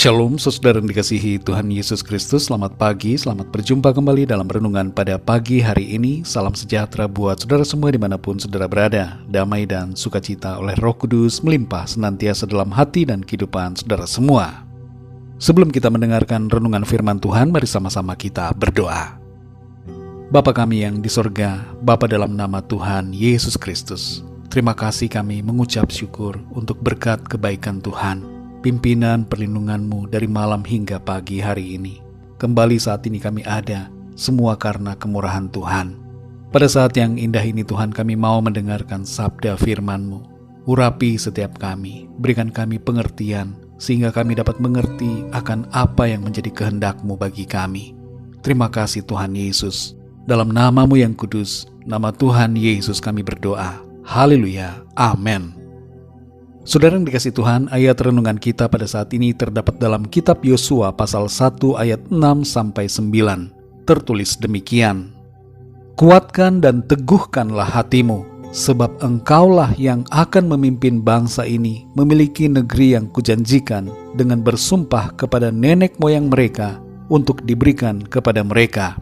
Shalom saudara yang dikasihi Tuhan Yesus Kristus. Selamat pagi, selamat berjumpa kembali dalam renungan pada pagi hari ini. Salam sejahtera buat saudara semua dimanapun saudara berada. Damai dan sukacita oleh Roh Kudus melimpah senantiasa dalam hati dan kehidupan saudara semua. Sebelum kita mendengarkan renungan firman Tuhan, mari sama-sama kita berdoa. Bapa kami yang di sorga, Bapa dalam nama Tuhan Yesus Kristus, terima kasih kami mengucap syukur untuk berkat kebaikan Tuhan, pimpinan perlindungan-Mu dari malam hingga pagi hari ini. Kembali saat ini kami ada, semua karena kemurahan Tuhan. Pada saat yang indah ini Tuhan, kami mau mendengarkan sabda firman-Mu. Urapi setiap kami, berikan kami pengertian, sehingga kami dapat mengerti akan apa yang menjadi kehendak-Mu bagi kami. Terima kasih Tuhan Yesus. Dalam nama-Mu yang kudus, nama Tuhan Yesus kami berdoa. Haleluya. Amin. Saudara yang dikasih Tuhan, ayat renungan kita pada saat ini terdapat dalam kitab Yosua pasal 1 ayat 6-9. Tertulis demikian: Kuatkan dan teguhkanlah hatimu, sebab engkaulah yang akan memimpin bangsa ini memiliki negeri yang kujanjikan dengan bersumpah kepada nenek moyang mereka untuk diberikan kepada mereka.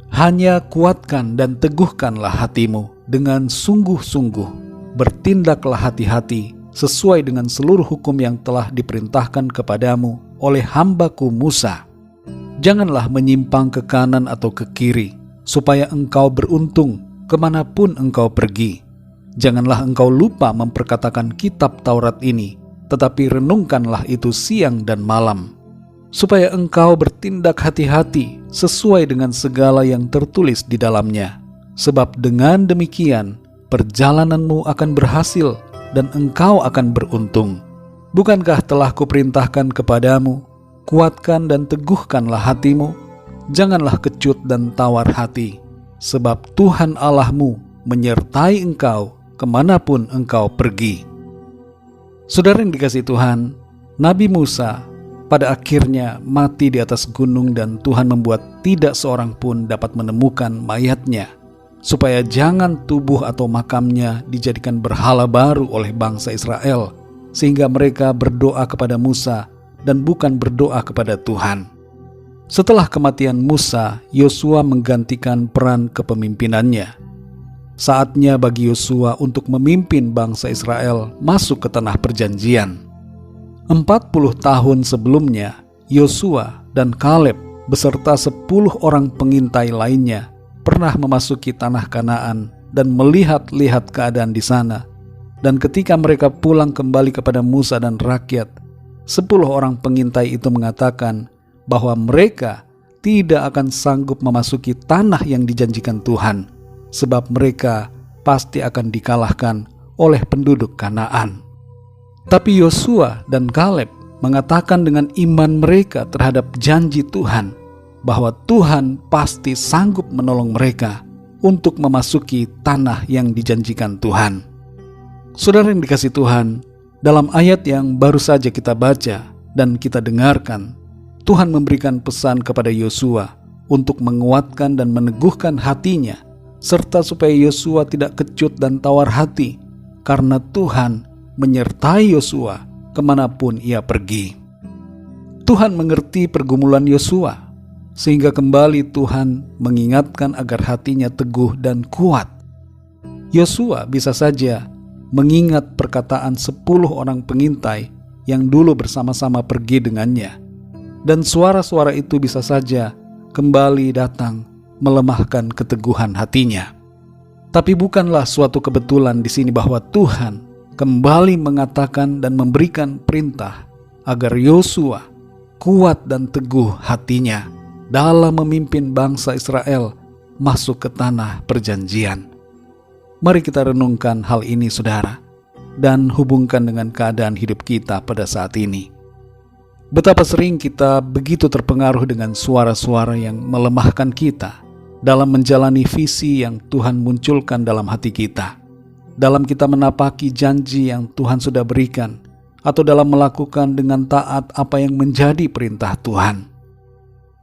Hanya kuatkan dan teguhkanlah hatimu dengan sungguh-sungguh, bertindaklah hati-hati sesuai dengan seluruh hukum yang telah diperintahkan kepadamu oleh hamba-Ku Musa. Janganlah menyimpang ke kanan atau ke kiri, supaya engkau beruntung kemanapun engkau pergi. Janganlah engkau lupa memperkatakan kitab Taurat ini, tetapi renungkanlah itu siang dan malam, supaya engkau bertindak hati-hati sesuai dengan segala yang tertulis di dalamnya. Sebab dengan demikian perjalananmu akan berhasil dan engkau akan beruntung. Bukankah telah kuperintahkan kepadamu, kuatkan dan teguhkanlah hatimu, janganlah kecut dan tawar hati, sebab Tuhan Allahmu menyertai engkau kemanapun engkau pergi. Saudara yang dikasihi Tuhan, Nabi Musa pada akhirnya mati di atas gunung dan Tuhan membuat tidak seorang pun dapat menemukan mayatnya, supaya jangan tubuh atau makamnya dijadikan berhala baru oleh bangsa Israel, sehingga mereka berdoa kepada Musa dan bukan berdoa kepada Tuhan. Setelah kematian Musa, Yosua menggantikan peran kepemimpinannya. Saatnya bagi Yosua untuk memimpin bangsa Israel masuk ke tanah perjanjian. 40 tahun sebelumnya, Yosua dan Kaleb beserta 10 orang pengintai lainnya pernah memasuki tanah Kanaan dan melihat-lihat keadaan di sana. Dan ketika mereka pulang kembali kepada Musa dan rakyat, 10 orang pengintai itu mengatakan bahwa mereka tidak akan sanggup memasuki tanah yang dijanjikan Tuhan, sebab mereka pasti akan dikalahkan oleh penduduk Kanaan. Tapi Yosua dan Kaleb mengatakan dengan iman mereka terhadap janji Tuhan, bahwa Tuhan pasti sanggup menolong mereka untuk memasuki tanah yang dijanjikan Tuhan. Saudara yang dikasihi Tuhan, dalam ayat yang baru saja kita baca dan kita dengarkan, Tuhan memberikan pesan kepada Yosua untuk menguatkan dan meneguhkan hatinya, serta supaya Yosua tidak kecut dan tawar hati, karena Tuhan menyertai Yosua kemanapun ia pergi. Tuhan mengerti pergumulan Yosua, sehingga kembali Tuhan mengingatkan agar hatinya teguh dan kuat. Yosua bisa saja mengingat perkataan 10 orang pengintai yang dulu bersama-sama pergi dengannya, dan suara-suara itu bisa saja kembali datang melemahkan keteguhan hatinya. Tapi bukanlah suatu kebetulan di sini bahwa Tuhan kembali mengatakan dan memberikan perintah agar Yosua kuat dan teguh hatinya dalam memimpin bangsa Israel masuk ke tanah perjanjian. Mari kita renungkan hal ini saudara, dan hubungkan dengan keadaan hidup kita pada saat ini. Betapa sering kita begitu terpengaruh dengan suara-suara yang melemahkan kita dalam menjalani visi yang Tuhan munculkan dalam hati kita, dalam kita menapaki janji yang Tuhan sudah berikan, atau dalam melakukan dengan taat apa yang menjadi perintah Tuhan.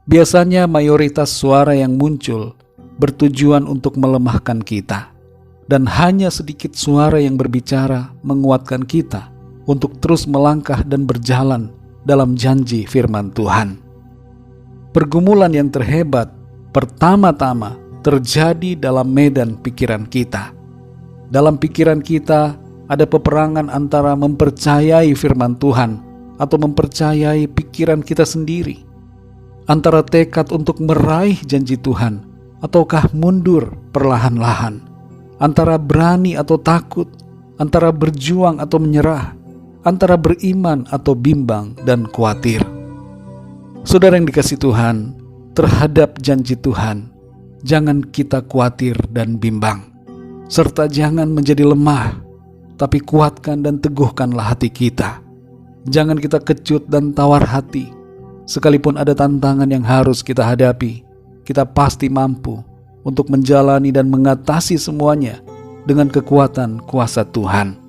Biasanya mayoritas suara yang muncul bertujuan untuk melemahkan kita, dan hanya sedikit suara yang berbicara menguatkan kita untuk terus melangkah dan berjalan dalam janji firman Tuhan. Pergumulan yang terhebat pertama-tama terjadi dalam medan pikiran kita. Dalam pikiran kita ada peperangan antara mempercayai firman Tuhan atau mempercayai pikiran kita sendiri, antara tekad untuk meraih janji Tuhan ataukah mundur perlahan-lahan, antara berani atau takut, antara berjuang atau menyerah, antara beriman atau bimbang dan khawatir. Saudara yang dikasihi Tuhan, terhadap janji Tuhan, jangan kita khawatir dan bimbang, serta jangan menjadi lemah, tapi kuatkan dan teguhkanlah hati kita. Jangan kita kecut dan tawar hati. Sekalipun ada tantangan yang harus kita hadapi, kita pasti mampu untuk menjalani dan mengatasi semuanya dengan kekuatan kuasa Tuhan.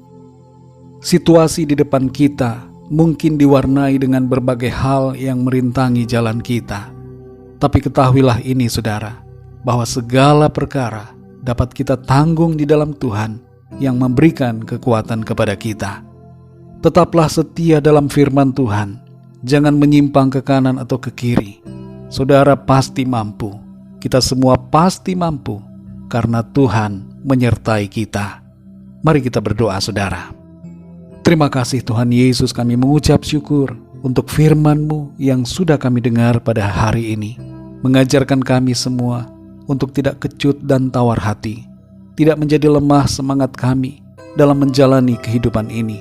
Situasi di depan kita mungkin diwarnai dengan berbagai hal yang merintangi jalan kita. Tapi ketahuilah ini saudara, bahwa segala perkara dapat kita tanggung di dalam Tuhan yang memberikan kekuatan kepada kita. Tetaplah setia dalam firman Tuhan, jangan menyimpang ke kanan atau ke kiri. Saudara pasti mampu, kita semua pasti mampu, karena Tuhan menyertai kita. Mari kita berdoa saudara. Terima kasih Tuhan Yesus, kami mengucap syukur untuk firman-Mu yang sudah kami dengar pada hari ini. Mengajarkan kami semua untuk tidak kecut dan tawar hati, tidak menjadi lemah semangat kami dalam menjalani kehidupan ini.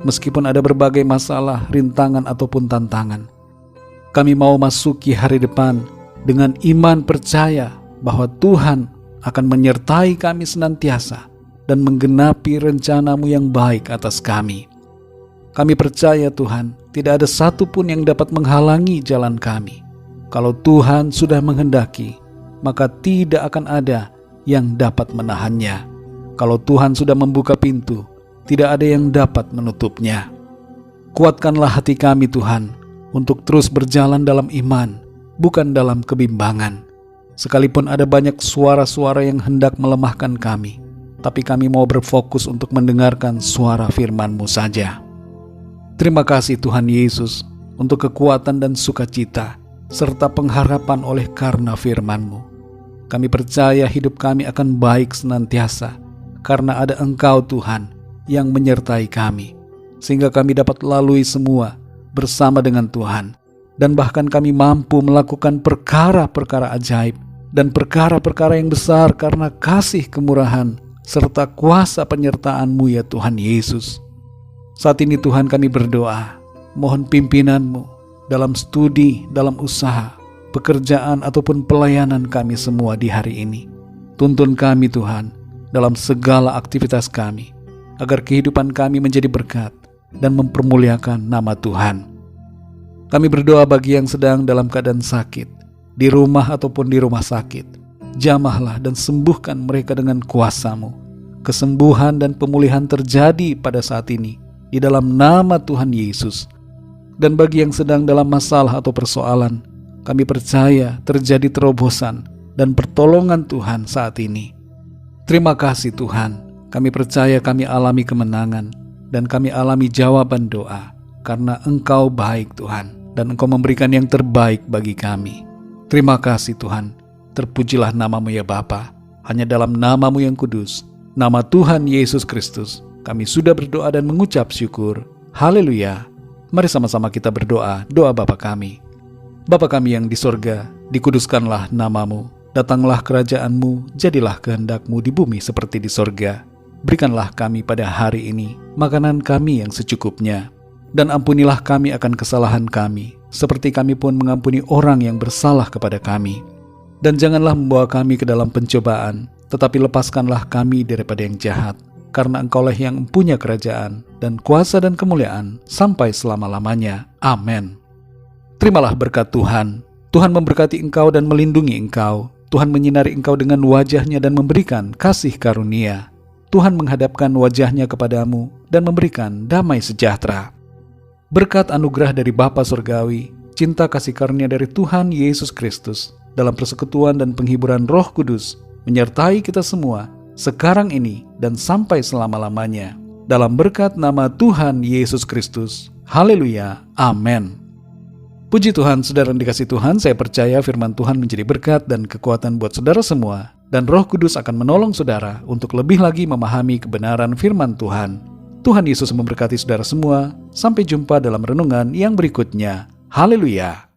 Meskipun ada berbagai masalah, rintangan ataupun tantangan, kami mau masuki hari depan dengan iman percaya bahwa Tuhan akan menyertai kami senantiasa dan menggenapi rencana-Mu yang baik atas kami. Kami percaya Tuhan, tidak ada satupun yang dapat menghalangi jalan kami. Kalau Tuhan sudah menghendaki, maka tidak akan ada yang dapat menahannya. Kalau Tuhan sudah membuka pintu, tidak ada yang dapat menutupnya. Kuatkanlah hati kami Tuhan, untuk terus berjalan dalam iman, bukan dalam kebimbangan. Sekalipun ada banyak suara-suara yang hendak melemahkan kami, tapi kami mau berfokus untuk mendengarkan suara firman-Mu saja. Terima kasih Tuhan Yesus, untuk kekuatan dan sukacita, serta pengharapan oleh karena firman-Mu. Kami percaya hidup kami akan baik senantiasa, karena ada Engkau Tuhan, yang menyertai kami, sehingga kami dapat lalui semua bersama dengan Tuhan, dan bahkan kami mampu melakukan perkara-perkara ajaib dan perkara-perkara yang besar karena kasih kemurahan serta kuasa penyertaan-Mu ya Tuhan Yesus. Saat ini Tuhan kami berdoa, mohon pimpinan-Mu dalam studi, dalam usaha, pekerjaan ataupun pelayanan kami semua di hari ini. Tuntun kami Tuhan dalam segala aktivitas kami, agar kehidupan kami menjadi berkat dan mempermuliakan nama Tuhan. Kami berdoa bagi yang sedang dalam keadaan sakit, di rumah ataupun di rumah sakit. Jamahlah dan sembuhkan mereka dengan kuasa-Mu. Kesembuhan dan pemulihan terjadi pada saat ini, di dalam nama Tuhan Yesus. Dan bagi yang sedang dalam masalah atau persoalan, kami percaya terjadi terobosan dan pertolongan Tuhan saat ini. Terima kasih Tuhan. Kami percaya kami alami kemenangan dan kami alami jawaban doa karena Engkau baik Tuhan dan Engkau memberikan yang terbaik bagi kami. Terima kasih Tuhan, terpujilah nama-Mu ya Bapa. Hanya dalam nama-Mu yang kudus, nama Tuhan Yesus Kristus, kami sudah berdoa dan mengucap syukur. Haleluya. Mari sama-sama kita berdoa, doa Bapa kami. Bapa kami yang di sorga, dikuduskanlah nama-Mu. Datanglah kerajaan-Mu, jadilah kehendak-Mu di bumi seperti di sorga. Berikanlah kami pada hari ini makanan kami yang secukupnya, dan ampunilah kami akan kesalahan kami, seperti kami pun mengampuni orang yang bersalah kepada kami. Dan janganlah membawa kami ke dalam pencobaan, tetapi lepaskanlah kami daripada yang jahat, karena Engkaulah yang mempunyai kerajaan, dan kuasa dan kemuliaan, sampai selama-lamanya. Amin. Terimalah berkat Tuhan. Tuhan memberkati engkau dan melindungi engkau. Tuhan menyinari engkau dengan wajah-Nya dan memberikan kasih karunia. Tuhan menghadapkan wajah-Nya kepadamu dan memberikan damai sejahtera. Berkat anugerah dari Bapa Surgawi, cinta kasih karunia dari Tuhan Yesus Kristus, dalam persekutuan dan penghiburan Roh Kudus, menyertai kita semua, sekarang ini dan sampai selama-lamanya. Dalam berkat nama Tuhan Yesus Kristus, Haleluya. Amin. Puji Tuhan, saudara yang dikasihi Tuhan, saya percaya firman Tuhan menjadi berkat dan kekuatan buat saudara semua, dan Roh Kudus akan menolong saudara untuk lebih lagi memahami kebenaran firman Tuhan. Tuhan Yesus memberkati saudara semua. Sampai jumpa dalam renungan yang berikutnya. Haleluya.